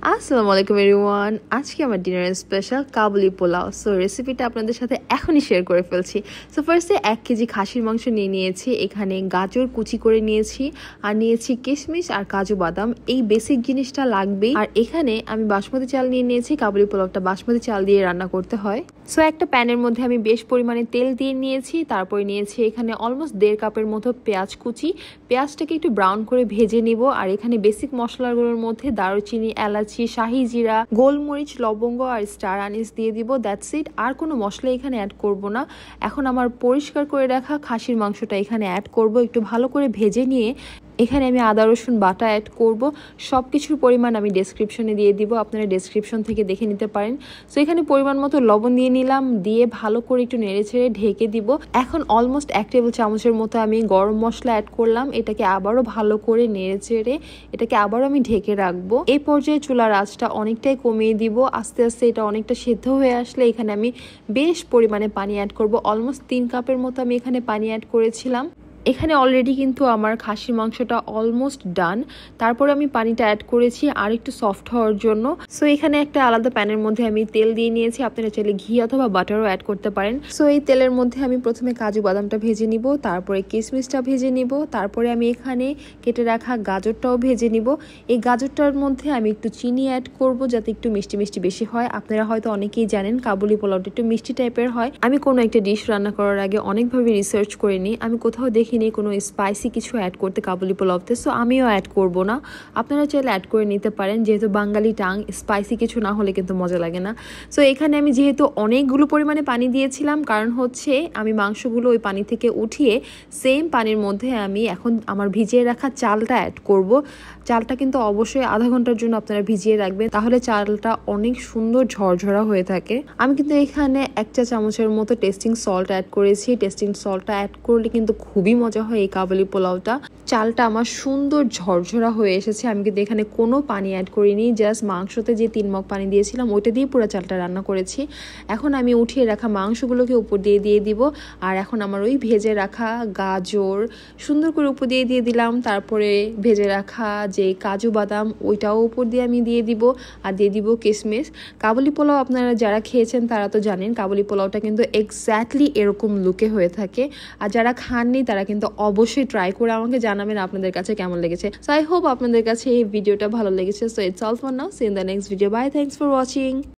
আসসালামু আলাইকুম এভরিওয়ান। আজকে আমার ডিনারের স্পেশাল কাবুলি পোলাও। সো রেসিপিটা আপনাদের সাথে এখনই শেয়ার করে ফেলছি। সো ফার্স্টে 1 কেজি খাসির মাংস নিয়ে নিয়েছি, এখানে গাজর কুচি করে নিয়েছি, আর নিয়েছি কিশমিশ আর কাজু বাদাম। এই বেসিক জিনিসটা লাগবেই। আর এখানে আমি বাসমতি চাল নিয়ে নিয়েছি, কাবুলি পোলাওটা বাসমতি চাল দিয়ে রান্না করতে হয়। সো একটা প্যানের মধ্যে আমি বেশ পরিমাণে তেল দিয়ে নিয়েছি, তারপরে নিয়েছি এখানে অলমোস্ট 1.5 কাপের মতো পেঁয়াজ কুচি। পেঁয়াজটাকে একটু ব্রাউন করে ভেজে নিব। আর এখানে বেসিক মশলাগুলোর মধ্যে দারুচিনি, এলাচি, শাহি জিরা, গোলমরিচ, লবঙ্গ আর স্টার আনিস দিয়ে দিব। That's it. আর কোনো মশলা এখানে অ্যাড করব না। এখন আমার পরিষ্কার করে রাখা খাসির মাংসটা এখানে অ্যাড করব। একটু ভালো করে ভেজে নিয়ে এখানে আমি আদা রসুন বাটা অ্যাড করব। সব কিছুর পরিমাণ আমি ডেসক্রিপশনে দিয়ে দিব, আপনারা ডেসক্রিপশন থেকে দেখে নিতে পারেন। সো এখানে পরিমাণ মতো লবণ দিয়ে নিলাম, দিয়ে ভালো করে একটু নেড়ে ছেড়ে ঢেকে দিব। এখন অলমোস্ট 1 টেবিল চামচের মতো আমি গরম মশলা অ্যাড করলাম। এটাকে আবারও ভালো করে নেড়ে চেড়ে এটাকে আবারও আমি ঢেকে রাখবো। এই পর্যায়ে চুলার আঁচটা অনেকটাই কমিয়ে দিব। আস্তে আস্তে এটা অনেকটা সেদ্ধ হয়ে আসলে এখানে আমি বেশ পরিমাণে পানি অ্যাড করব। অলমোস্ট 3 কাপের মতো আমি এখানে পানি অ্যাড করেছিলাম। এখানে অলরেডি কিন্তু আমার খাসির মাংসটা অলমোস্ট ডান। তারপরে আমি পানিটা অ্যাড করেছি আর একটু সফট হওয়ার জন্য। সো এখানে একটা আলাদা প্যানের মধ্যে আমি তেল দিয়ে নিয়েছি, আপনারা চাইলে ঘি অথবা বাটারও অ্যাড করতে পারেন। সো এই তেলের মধ্যে আমি প্রথমে কাজু বাদামটা ভেজে নিব, তারপরে কিশমিশটা ভেজে নিব, তারপরে আমি এখানে কেটে রাখা গাজরটাও ভেজে নিব। এই গাজরটার মধ্যে আমি একটু চিনি অ্যাড করব যাতে একটু মিষ্টি মিষ্টি বেশি হয়। আপনারা হয়তো অনেকেই জানেন কাবুলি পোলাওটা একটু মিষ্টি টাইপের হয়। আমি কোনো একটা ডিশ রান্না করার আগে অনেকভাবে রিসার্চ করে নিই, আমি কোথাও দেখি কোনো স্পাইসি কিছু অ্যাড করতে কাবুলি পোলাওতে। সো আমিও অ্যাড করব না, আপনারা চাইলে অ্যাড করে নিতে পারেন, যেহেতু বাঙালি টাং স্পাইসি কিছু না হলে কিন্তু মজা লাগে না। সো এখানে আমি যেহেতু অনেকগুলো পরিমাণে পানি দিয়েছিলাম, কারণ হচ্ছে আমি মাংসগুলো ওই পানি থেকে উঠিয়ে সেম পানির মধ্যে আমি এখন আমার ভিজিয়ে রাখা চালটা অ্যাড করব। চালটা কিন্তু অবশ্যই আধা ঘন্টার জন্য আপনারা ভিজিয়ে রাখবেন, তাহলে চালটা অনেক সুন্দর ঝরঝরা হয়ে থাকে। আমি কিন্তু এখানে 1 চা চামচের মতো টেস্টিং সল্ট অ্যাড করেছি। টেস্টিং সল্টটা অ্যাড করলে কিন্তু খুবই মজা হয় এই কাবুলি পোলাওটা। চালটা আমার সুন্দর ঝরঝরা হয়ে এসেছে। আমি কিন্তু এখানে কোনো পানি অ্যাড করিনি, জাস্ট মাংসতে যে 3 মগ পানি দিয়েছিলাম ওইটা দিয়ে পুরো চালটা রান্না করেছি। এখন আমি উঠিয়ে রাখা মাংসগুলোকে উপর দিয়ে দিব। আর এখন আমার ওই ভেজে রাখা গাজর সুন্দর করে উপর দিয়ে দিলাম। তারপরে ভেজে রাখা যে কাজু বাদাম ওইটাও উপর দিয়ে আমি দিয়ে দিব, আর দিয়ে দিব কিশমিশ। কাবুলি পোলাও আপনারা যারা খেয়েছেন তারা তো জানেন কাবুলি পোলাওটা কিন্তু এক্স্যাক্টলি এরকম লুকে হয়ে থাকে। আর যারা খাননি তারা কিন্তু অবশ্যই ট্রাই করে আমাকে জানাবেন আপনাদের কাছে কেমন লেগেছে। সো আই হোপ আপনাদের কাছে এই ভিডিওটা ভালো লেগেছে। So it's all for now, see in the next video. Bye, thanks for watching.